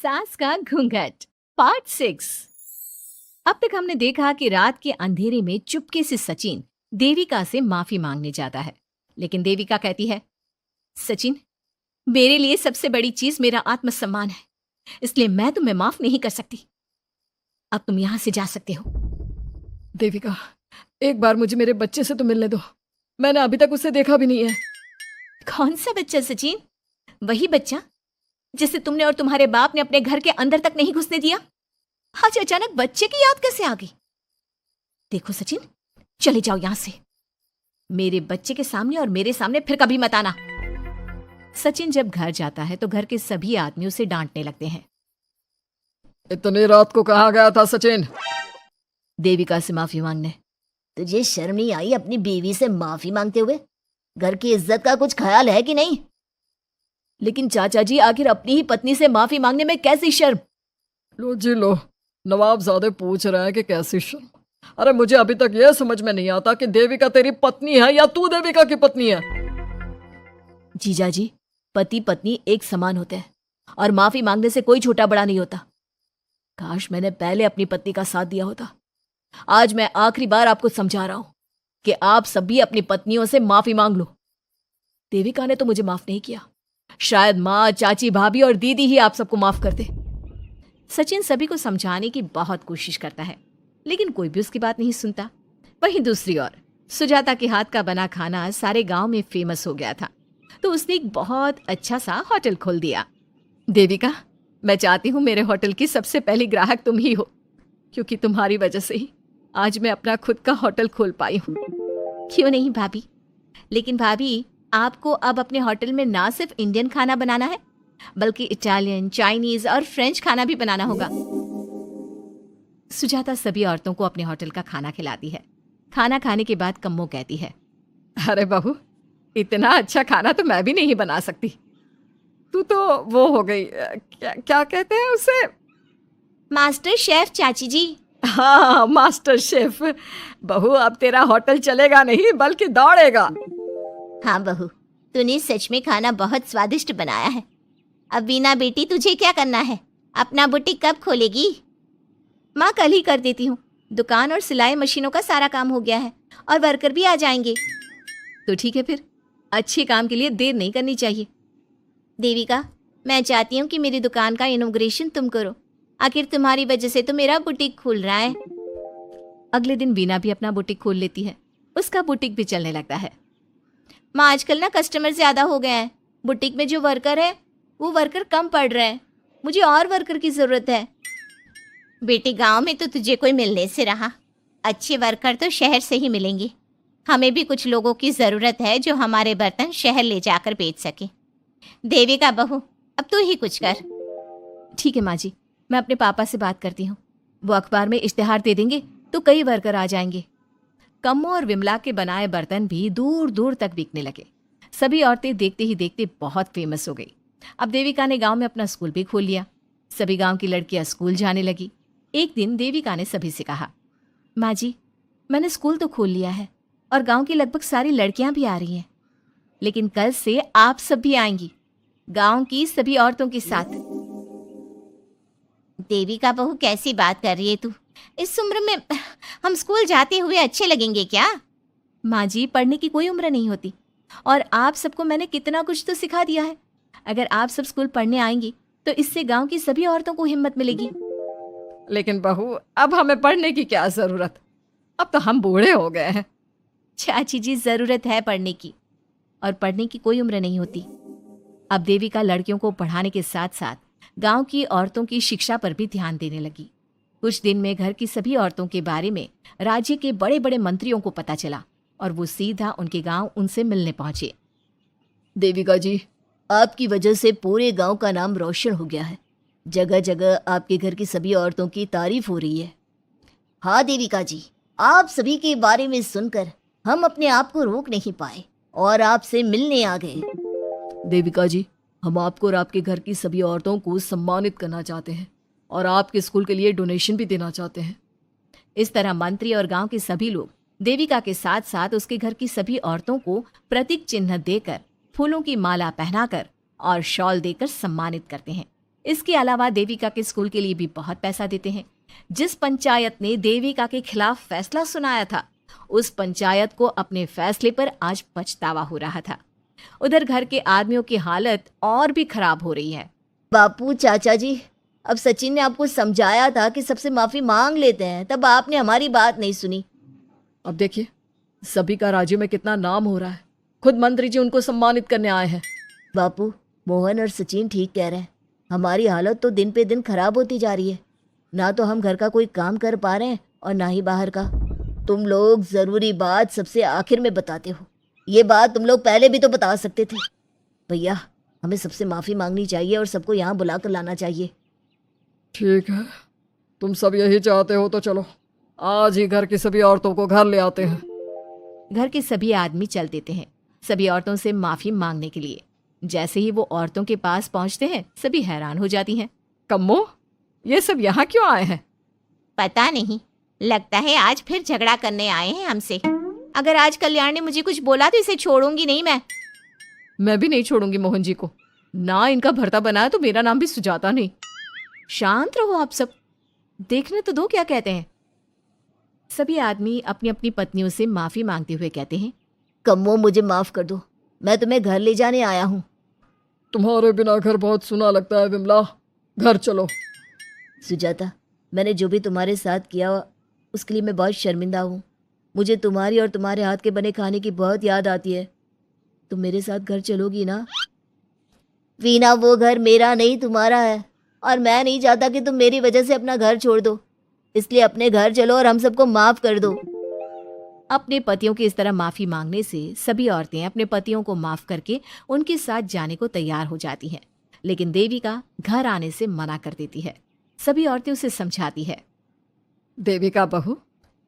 सास का घूंघट पार्ट 6। अब तक हमने देखा कि रात के अंधेरे में चुपके से सचिन देविका से माफी मांगने जाता है, लेकिन देविका कहती है, सचिन, मेरे लिए सबसे बड़ी चीज मेरा आत्मसम्मान है, इसलिए मैं तुम्हें माफ नहीं कर सकती। अब तुम यहां से जा सकते हो। देविका, एक बार मुझे मेरे बच्चे से तो मिलने दो। मैंने अभी तक उसे देखा भी नहीं है। कौन सा बच्चा सचिन? वही बच्चा जिसे तुमने और तुम्हारे बाप ने अपने घर के अंदर तक नहीं घुसने दिया। आज अचानक बच्चे की याद कैसे आ गई? देखो सचिन, चले जाओ यहां से। मेरे बच्चे के सामने और मेरे सामने फिर कभी मत आना। सचिन जब घर जाता है तो घर के सभी आदमी उसे डांटने लगते हैं। इतनी रात को कहाँ गया था सचिन? देविका से माफी मांगने। तुझे शर्म नहीं आई अपनी बीवी से माफी मांगते हुए? घर की इज्जत का कुछ ख्याल है कि नहीं? लेकिन चाचा जी, आखिर अपनी ही पत्नी से माफी मांगने में कैसी शर्म? लो जी लो, नवाबजादे पूछ रहे हैं कि कैसी शर्म। अरे मुझे अभी तक यह समझ में नहीं आता कि देविका तेरी पत्नी है या तू देविका की पत्नी है। जीजा जी, पति पत्नी एक समान होते हैं और माफी मांगने से कोई छोटा बड़ा नहीं होता। काश मैंने पहले अपनी पत्नी का साथ दिया होता। आज मैं आखिरी बार आपको समझा रहा हूं कि आप सभी अपनी पत्नियों से माफी मांग लो। देविका ने तो मुझे माफ नहीं किया, शायद माँ, चाची, भाभी और दीदी ही आप सबको माफ कर दे। सचिन सभी को समझाने की बहुत कोशिश करता है, लेकिन कोई भी उसकी बात नहीं सुनता। वहीं दूसरी ओर सुजाता के हाथ का बना खाना सारे गांव में फेमस हो गया था, तो उसने एक बहुत अच्छा सा होटल खोल दिया। देविका, मैं चाहती हूँ मेरे होटल की सबसे पहली ग्राहक तुम ही हो, क्योंकि तुम्हारी वजह से ही आज मैं अपना खुद का होटल खोल पाई हूँ। क्यों नहीं भाभी? लेकिन भाभी, आपको अब अपने होटल में ना सिर्फ इंडियन खाना बनाना है, बल्कि इटालियन, चाइनीज और फ्रेंच खाना भी बनाना होगा। सुजाता सभी औरतों को अपने होटल का खाना खिलाती है। खाना खाने के बाद कम्मो कहती है, अरे बहू, इतना अच्छा खाना तो मैं भी नहीं बना सकती। तू तो वो हो गई, क्या कहते हैं उसे? मास्टर शेफ चाची जी। हाँ, मास्टर शेफ। बहू, अब तेरा होटल चलेगा नहीं बल्कि दौड़ेगा। हाँ बहू, तूने सच में खाना बहुत स्वादिष्ट बनाया है। अब बीना बेटी, तुझे क्या करना है? अपना बुटीक कब खोलेगी? माँ, कल ही कर देती हूँ। दुकान और सिलाई मशीनों का सारा काम हो गया है और वर्कर भी आ जाएंगे। तो ठीक है, फिर अच्छे काम के लिए देर नहीं करनी चाहिए। देविका, मैं चाहती हूँ कि मेरी दुकान का इनॉग्रेशन तुम करो। आखिर तुम्हारी वजह से तो मेरा बुटीक खुल रहा है। अगले दिन बीना भी अपना बुटीक खोल लेती है। उसका बुटीक भी चलने लगता है। माँ, आजकल ना कस्टमर ज्यादा हो गए हैं। बुटीक में जो वर्कर है वो वर्कर कम पड़ रहे हैं। मुझे और वर्कर की जरूरत है। बेटी, गांव में तो तुझे कोई मिलने से रहा। अच्छे वर्कर तो शहर से ही मिलेंगे। हमें भी कुछ लोगों की जरूरत है जो हमारे बर्तन शहर ले जाकर बेच सके। देविका बहू, अब तू ही कुछ कर। ठीक है माँ जी, मैं अपने पापा से बात करती हूँ। वो अखबार में इश्तेहार दे देंगे तो कई वर्कर आ जाएंगे। कम्मो और विमला के बनाए बर्तन भी दूर दूर तक बिकने लगे। सभी औरतें देखते ही देखते बहुत फेमस हो गई। अब देविका ने गांव में अपना स्कूल भी खोल लिया। सभी गांव की लड़कियां स्कूल जाने लगी। एक दिन देविका ने सभी से कहा, माँ जी, मैंने स्कूल तो खोल लिया है और गांव की लगभग सारी लड़कियां भी आ रही हैं, लेकिन कल से आप सब भी आएंगी, गांव की सभी औरतों के साथ। देविका बहू, कैसी बात कर रही है तू? इस उम्र में हम स्कूल जाते हुए अच्छे लगेंगे क्या? माँ जी, पढ़ने की कोई उम्र नहीं होती और आप सबको मैंने कितना कुछ तो सिखा दिया है। अगर आप सब स्कूल पढ़ने आएंगी तो इससे गांव की सभी औरतों को हिम्मत मिलेगी। लेकिन बहू, अब हमें पढ़ने की क्या जरूरत? अब तो हम बूढ़े हो गए हैं। चाची जी, जरूरत है पढ़ने की, और पढ़ने की कोई उम्र नहीं होती। अब देविका लड़कियों को पढ़ाने के साथ साथ गांव की औरतों की शिक्षा पर भी ध्यान देने लगी। कुछ दिन में घर की सभी औरतों के बारे में राज्य के बड़े बड़े मंत्रियों को पता चला और वो सीधा उनके गांव उनसे मिलने पहुंचे। देविका जी, आपकी वजह से पूरे गांव का नाम रोशन हो गया है। जगह जगह आपके घर की सभी औरतों की तारीफ हो रही है। हाँ देविका जी, आप सभी के बारे में सुनकर हम अपने आप को रोक नहीं पाए और आपसे मिलने आ गए। देविका जी, हम आपको और आपके घर की सभी औरतों को सम्मानित करना चाहते हैं और आपके स्कूल के लिए डोनेशन भी देना चाहते हैं। इस तरह मंत्री और गांव के सभी लोग देविका के साथ साथ उसके घर की सभी औरतों को प्रतीक चिन्ह देकर, फूलों की माला पहनाकर और शॉल देकर सम्मानित करते हैं। इसके अलावा देविका के स्कूल के लिए भी बहुत पैसा देते हैं। जिस पंचायत ने देविका के खिलाफ फैसला सुनाया था, उस पंचायत को अपने फैसले पर आज पछतावा हो रहा था। उधर घर के आदमियों की हालत और भी खराब हो रही है। बापू चाचा जी, अब सचिन ने आपको समझाया था कि सबसे माफी मांग लेते हैं, तब आपने हमारी बात नहीं सुनी। अब देखिए सभी का राज्य में कितना नाम हो रहा है, खुद मंत्री जी उनको सम्मानित करने आए हैं। बापू, मोहन और सचिन ठीक कह रहे हैं। हमारी हालत तो दिन पे दिन खराब होती जा रही है। ना तो हम घर का कोई काम कर पा रहे हैं और ना ही बाहर का। तुम लोग जरूरी बात सबसे आखिर में बताते हो। ये बात तुम लोग पहले भी तो बता सकते थे। भैया, हमें सबसे माफी मांगनी चाहिए और सबको यहाँ बुला कर लाना चाहिए। ठीक है, तुम सब यही चाहते हो तो चलो, आज ही घर की सभी औरतों को घर ले आते हैं। घर के सभी आदमी चल देते हैं सभी औरतों से माफी मांगने के लिए। जैसे ही वो औरतों के पास पहुंचते हैं, सभी हैरान हो जाती हैं। कम्मो, ये सब यहाँ क्यों आए हैं? पता नहीं, लगता है आज फिर झगड़ा करने आए हैं हमसे। अगर आज कल्याण ने मुझे कुछ बोला तो इसे छोड़ूंगी नहीं मैं। मैं भी नहीं छोड़ूंगी मोहन जी को। ना इनका भरता बनाया तो मेरा नाम भी सुजाता नहीं। शांत रहो आप सब, देखने तो दो क्या कहते हैं। सभी आदमी अपनी अपनी पत्नियों से माफी मांगते हुए कहते हैं, कम्मो, मुझे माफ कर दो, मैं तुम्हें घर ले जाने आया हूँ। तुम्हारे बिना घर बहुत सुना लगता है विमला, घर चलो। सुजाता, मैंने जो भी तुम्हारे साथ किया उसके लिए मैं बहुत शर्मिंदा हूँ। मुझे तुम्हारी और तुम्हारे हाथ के बने खाने की बहुत याद आती है। तुम मेरे साथ घर चलोगी ना? वीना, वो घर मेरा नहीं तुम्हारा है और मैं नहीं चाहता कि तुम मेरी वजह से अपना घर छोड़ दो। इसलिए अपने घर चलो और हम सबको माफ कर दो। अपने पतियों की इस तरह माफी मांगने से सभी औरतें अपने पतियों को माफ करके उनके साथ जाने को तैयार हो जाती हैं। लेकिन देविका घर आने से मना कर देती है। सभी औरतें उसे समझाती है, देविका बहू,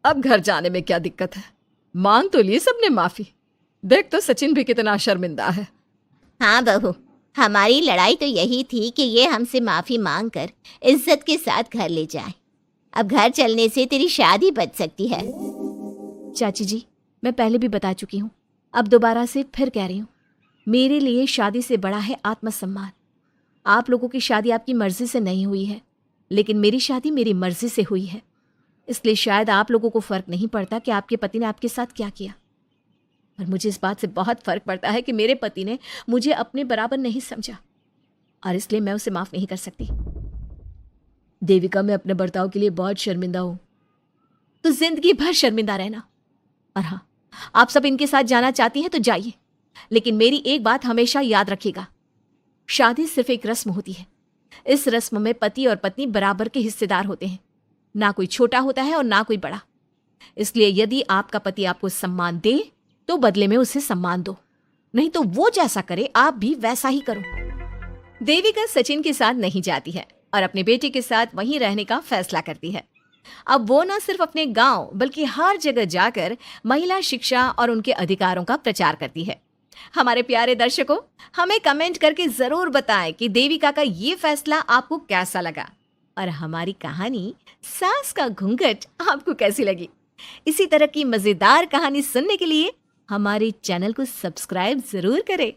अब घर जाने में क्या दिक्कत है? मांग तो ली सबने माफी। देख तो सचिन भी कितना शर्मिंदा है। हाँ बहू, हमारी लड़ाई तो यही थी कि ये हमसे माफी मांग कर इज्जत के साथ घर ले जाए। अब घर चलने से तेरी शादी बच सकती है। चाची जी, मैं पहले भी बता चुकी हूँ, अब दोबारा से फिर कह रही हूँ, मेरे लिए शादी से बड़ा है आत्मसम्मान। आप लोगों की शादी आपकी मर्जी से नहीं हुई है, लेकिन मेरी शादी मेरी मर्जी से हुई है। इसलिए शायद आप लोगों को फर्क नहीं पड़ता कि आपके पति ने आपके साथ क्या किया, पर मुझे इस बात से बहुत फर्क पड़ता है कि मेरे पति ने मुझे अपने बराबर नहीं समझा और इसलिए मैं उसे माफ नहीं कर सकती। देविका, मैं अपने बर्ताव के लिए बहुत शर्मिंदा हूँ। तो जिंदगी भर शर्मिंदा रहना। और हाँ, आप सब इनके साथ जाना चाहती हैं तो जाइए, लेकिन मेरी एक बात हमेशा याद रखिएगा, शादी सिर्फ एक रस्म होती है। इस रस्म में पति और पत्नी बराबर के हिस्सेदार होते हैं, ना कोई छोटा होता है और ना कोई बड़ा। इसलिए यदि आपका पति आपको सम्मान दे तो बदले में उसे सम्मान दो, नहीं तो वो जैसा करे आप भी वैसा ही करो। देविका सचिन के साथ नहीं जाती है और अपने बेटे के साथ वहीं रहने का फैसला करती है। अब वो न सिर्फ अपने गांव बल्कि हर जगह जाकर महिला शिक्षा और उनके अधिकारों का प्रचार करती है। हमारे प्यारे दर्शकों, हमें कमेंट करके जरूर बताएं कि देविका का ये फैसला आपको कैसा लगा और हमारी कहानी सास का घूंघट आपको कैसी लगी। इसी तरह की मजेदार कहानी सुनने के लिए हमारे चैनल को सब्सक्राइब जरूर करें।